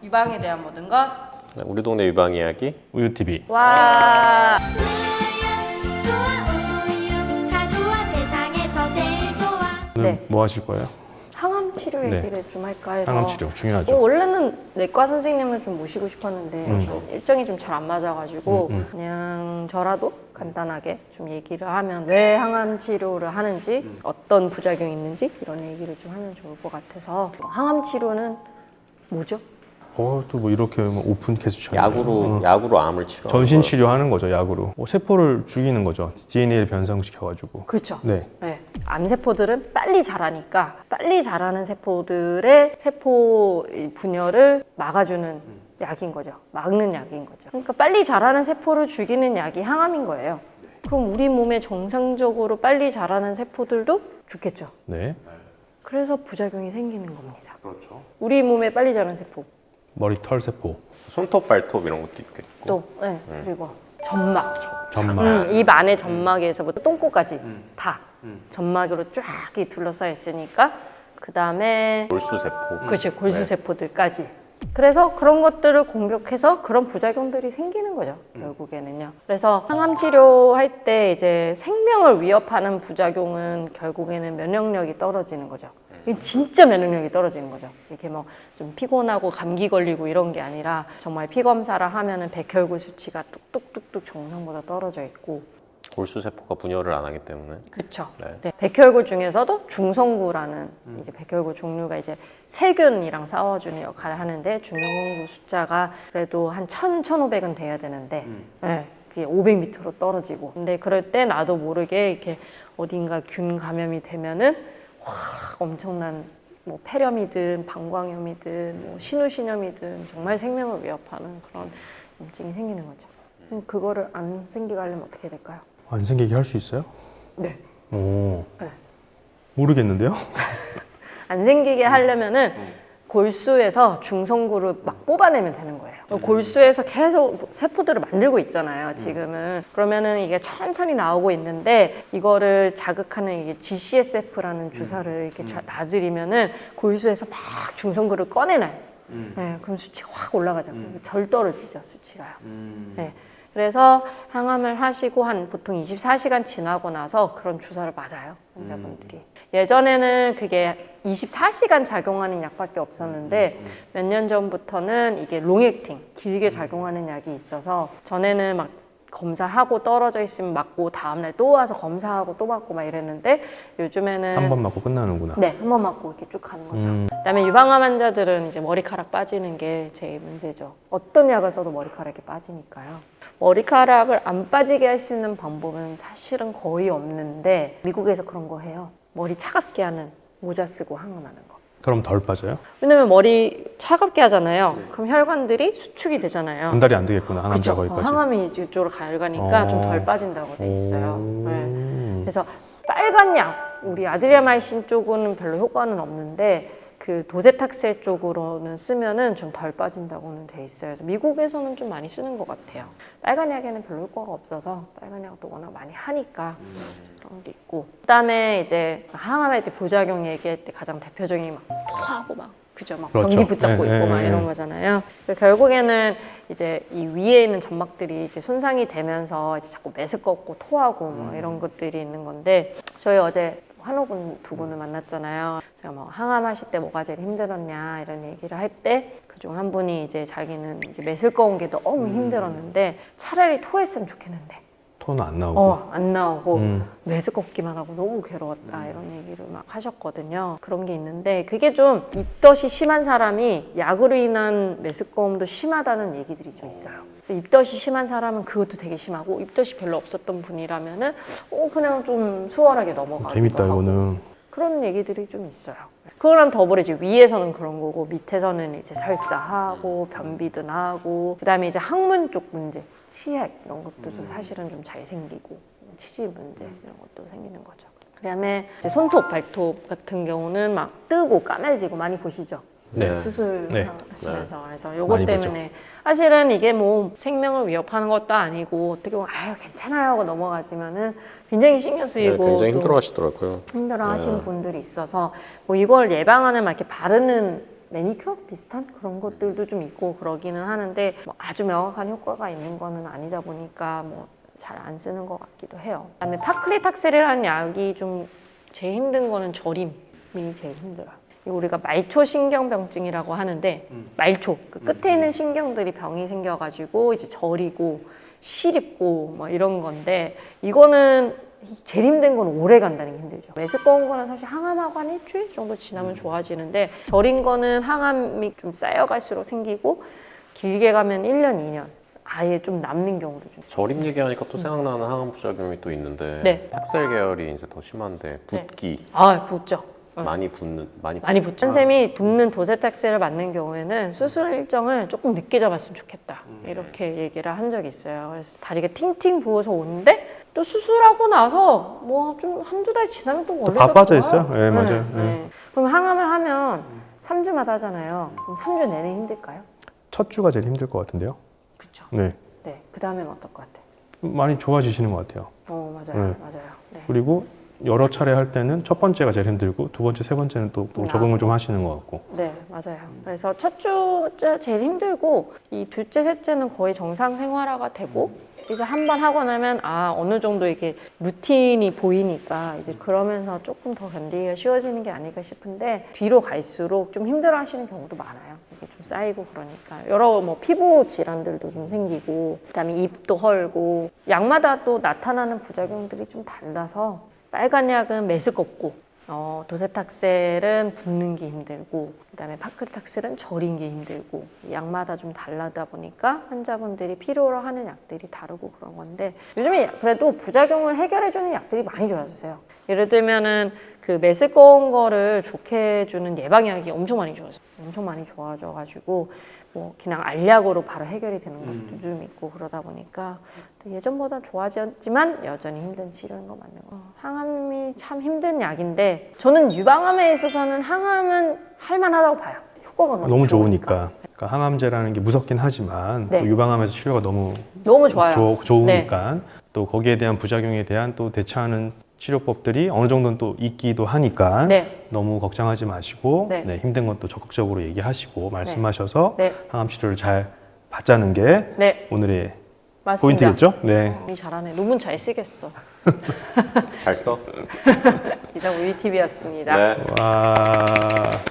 유방에 대한 모든 것. 네, 우리 동네 유방 이야기. 우유TV. 와. 오늘 네. 뭐 하실 거예요? 항암 치료 네. 얘기를 좀 할까 해서. 항암 치료 중요하죠. 원래는 내과 선생님을 좀 모시고 싶었는데 일정이 좀 잘 안 맞아가지고 그냥 저라도 간단하게 좀 얘기를 하면 왜 항암 치료를 하는지 어떤 부작용이 있는지 이런 얘기를 좀 하면 좋을 것 같아서. 항암 치료는 뭐죠? 또 뭐 이렇게 오픈 캐스천. 약으로 암을 치료. 전신 치료하는 거죠, 약으로. 세포를 죽이는 거죠. DNA를 변성시켜가지고. 그렇죠. 네. 네. 암세포들은 빨리 자라니까 빨리 자라는 세포들의 세포 분열을 막아주는 약인 거죠. 막는 약인 거죠. 그러니까 빨리 자라는 세포를 죽이는 약이 항암인 거예요. 그럼 우리 몸에 정상적으로 빨리 자라는 세포들도 죽겠죠. 네. 그래서 부작용이 생기는 겁니다. 그렇죠. 우리 몸에 빨리 자라는 세포. 머리 털 세포. 손톱, 발톱 이런 것도 있겠고. 또, 네. 그리고 점막. 점막. 입 안에 점막에서부터 똥꼬까지 다 점막으로 쫙 둘러싸여 있으니까 그 다음에 골수세포. 그렇지 골수세포들까지. 그래서 그런 것들을 공격해서 그런 부작용들이 생기는 거죠, 결국에는요. 그래서 항암 치료할 때 이제 생명을 위협하는 부작용은 결국에는 면역력이 떨어지는 거죠. 진짜 면역력이 떨어지는 거죠. 이렇게 뭐 좀 피곤하고 감기 걸리고 이런 게 아니라 정말 피 검사를 하면은 백혈구 수치가 뚝뚝뚝뚝 정상보다 떨어져 있고. 골수세포가 분열을 안 하기 때문에. 그렇죠. 네. 네. 백혈구 중에서도 중성구라는 이제 백혈구 종류가 이제 세균이랑 싸워주는 역할을 하는데 중성구 숫자가 그래도 한 1000, 1500은 돼야 되는데 네, 그게 500 밑으로 떨어지고. 근데 그럴 때 나도 모르게 이렇게 어딘가 균 감염이 되면은 엄청난 뭐 폐렴이든 방광염이든 뭐 신우신염이든 정말 생명을 위협하는 그런 염증이 생기는 거죠. 그럼 그거를 안 생기게 하려면 어떻게 될까요? 안 생기게 할 수 있어요? 네. 오. 네. 모르겠는데요? 안 생기게 하려면은 골수에서 중성구를 막 뽑아내면 되는 거예요. 골수에서 계속 세포들을 만들고 있잖아요, 지금은. 그러면은 이게 천천히 나오고 있는데 이거를 자극하는 이게 GCSF라는 주사를 이렇게 놔드리면은 골수에서 막 중성구를 꺼내놔요. 네, 그럼 수치가 확 올라가죠. 절 떨어지죠, 수치가요. 네. 그래서 항암을 하시고 한 보통 24시간 지나고 나서 그런 주사를 맞아요, 환자분들이. 예전에는 그게 24시간 작용하는 약밖에 없었는데 몇 년 전부터는 이게 롱액팅, 길게 작용하는 약이 있어서 전에는 막 검사하고 떨어져 있으면 맞고 다음날 또 와서 검사하고 또 맞고 막 이랬는데 요즘에는 한 번 맞고 끝나는구나. 네, 한 번 맞고 이렇게 쭉 가는 거죠. 그다음에 유방암 환자들은 이제 머리카락 빠지는 게 제일 문제죠. 어떤 약을 써도 머리카락이 빠지니까요. 머리카락을 안 빠지게 할 수 있는 방법은 사실은 거의 없는데 미국에서 그런 거 해요. 머리 차갑게 하는 모자 쓰고 항암하는 거. 그럼 덜 빠져요? 왜냐면 머리 차갑게 하잖아요. 그럼 혈관들이 수축이 되잖아요. 전달이 안 되겠구나, 항암자 그쵸? 거기까지. 항암이 이쪽으로 가니까 좀 덜 빠진다고 돼 있어요. 네. 그래서 빨간 약, 우리 아드리아마이신 쪽은 별로 효과는 없는데 그 도세탁세 쪽으로는 쓰면은 좀 덜 빠진다고는 돼 있어요. 그래서 미국에서는 좀 많이 쓰는 것 같아요. 빨간 약에는 별로 효과가 없어서 빨간 약도 워낙 많이 하니까 그런 게 있고. 그다음에 이제 항암할 때 부작용 얘기할 때 가장 대표적인 막 토하고 막 그죠? 막 그렇죠. 변기 붙잡고 네, 있고 네, 막 네. 이런 거잖아요. 결국에는 이제 이 위에 있는 점막들이 이제 손상이 되면서 이제 자꾸 메스껍고 토하고 뭐 이런 것들이 있는 건데 저희 어제 환우분 두 분을 만났잖아요. 제가 뭐 항암하실 때 뭐가 제일 힘들었냐 이런 얘기를 할 때 그중 한 분이 이제 자기는 이제 메스꺼운 게 너무 힘들었는데 차라리 토했으면 좋겠는데 토는 안 나오고. 안 나오고 메스껍기만 하고 너무 괴로웠다 이런 얘기를 막 하셨거든요. 그런 게 있는데 그게 좀 입덧이 심한 사람이 약으로 인한 메스꺼움도 심하다는 얘기들이 좀 있어요. 그래서 입덧이 심한 사람은 그것도 되게 심하고 입덧이 별로 없었던 분이라면은 그냥 좀 수월하게 넘어가기도 재밌다, 하고 이거는. 그런 얘기들이 좀 있어요. 그거랑 더불어 이제 위에서는 그런 거고 밑에서는 이제 설사하고 변비도 나고 그다음에 이제 항문 쪽 문제, 치액 이런 것도 사실은 좀 잘 생기고 치질 문제 이런 것도 생기는 거죠. 그다음에 이제 손톱, 발톱 같은 경우는 막 뜨고 까매지고 많이 보시죠. 네. 수술 네. 하시면서 그래서 요것 많이 때문에 사실은 이게 뭐 생명을 위협하는 것도 아니고 어떻게 보면 아유 괜찮아요 하고 넘어가지만은 굉장히 신경 쓰이고 네, 굉장히 또 힘들어하시더라고요. 힘들어 하시는 분들이 있어서 뭐 이걸 예방하는 막 이렇게 바르는 매니큐어 비슷한 그런 것들도 좀 있고 그러기는 하는데 뭐 아주 명확한 효과가 있는 거는 아니다 보니까 뭐 잘 안 쓰는 것 같기도 해요. 그다음에 파클리탁셀이라는 약이 좀 제일 힘든 거는 저림이 제일 힘들어요. 이거 우리가 말초 신경병증이라고 하는데 말초 그 끝에 있는 신경들이 병이 생겨가지고 이제 저리고 시립고 뭐 이런 건데 이거는 제일 힘든 건 오래 간다는 게 힘들죠. 메스꺼운 거는 사실 항암하고 한 일주일 정도 지나면 좋아지는데 저린 거는 항암이 좀 쌓여갈수록 생기고 길게 가면 1년, 2년 아예 좀 남는 경우도 좀. 저림 얘기하니까 또 생각나는 항암 부작용이 또 있는데 네. 탁셀 계열이 이제 더 심한데 붓기 아, 붙죠. 많이 붓는 많이 많이 붙죠. 선생님이 붓는 도세탁셀을 맞는 경우에는 수술 일정을 조금 늦게 잡았으면 좋겠다. 이렇게 얘기를 한 적이 있어요. 그래서 다리가 팅팅 부어서 오는데 또 수술하고 나서 뭐 좀 한두 달 지나면 또 원래 바빠져 있어요. 네, 맞아요. 그럼 항암을 하면 3주마다 하잖아요. 그럼 3주 내내 힘들까요? 첫 주가 제일 힘들 것 같은데요. 그렇죠. 네, 네. 그 다음엔 어떨 것 같아요? 많이 좋아지시는 것 같아요. 맞아요. 네. 맞아요. 네. 그리고 여러 차례 할 때는 첫 번째가 제일 힘들고 두 번째, 세 번째는 또 적응을 좀 하시는 것 같고. 네, 맞아요. 그래서 첫 주가 제일 힘들고 이 둘째, 셋째는 거의 정상 생활화가 되고 이제 한 번 하고 나면 어느 정도 이게 루틴이 보이니까 이제 그러면서 조금 더 견디기가 쉬워지는 게 아닐까 싶은데 뒤로 갈수록 좀 힘들어하시는 경우도 많아요. 이게 좀 쌓이고 그러니까 여러 뭐 피부 질환들도 좀 생기고 그다음에 입도 헐고 약마다 또 나타나는 부작용들이 좀 달라서 빨간 약은 메스껍고 도세탁셀은 붓는 게 힘들고 그다음에 파클리탁셀은 저린 게 힘들고 약마다 좀 다르다 보니까 환자분들이 필요로 하는 약들이 다르고 그런 건데 요즘에 그래도 부작용을 해결해주는 약들이 많이 좋아졌어요. 예를 들면은 그 메스꺼운 거를 좋게 해주는 예방약이 엄청 많이 좋아져가지고 뭐 그냥 알약으로 바로 해결이 되는 것도 좀 있고 그러다 보니까 예전보다 좋아졌지만 여전히 힘든 치료인 거 맞는 거. 항암이 참 힘든 약인데 저는 유방암에 있어서는 항암은 할만하다고 봐요. 효과가 너무 좋으니까. 그러니까 항암제라는 게 무섭긴 하지만 네. 또 유방암에서 치료가 너무 좋아요. 좋으니까 또 거기에 대한 부작용에 대한 또 대처하는 치료법들이 어느 정도는 또 있기도 하니까 네. 너무 걱정하지 마시고 네. 네, 힘든 것도 적극적으로 얘기하시고 말씀하셔서 네. 항암 치료를 잘 받자는 게 네, 오늘의 맞습니다. 포인트겠죠? 네. 잘하네. 논문 잘 쓰겠어. 잘 써? 이상 우리TV였습니다. 네. 와.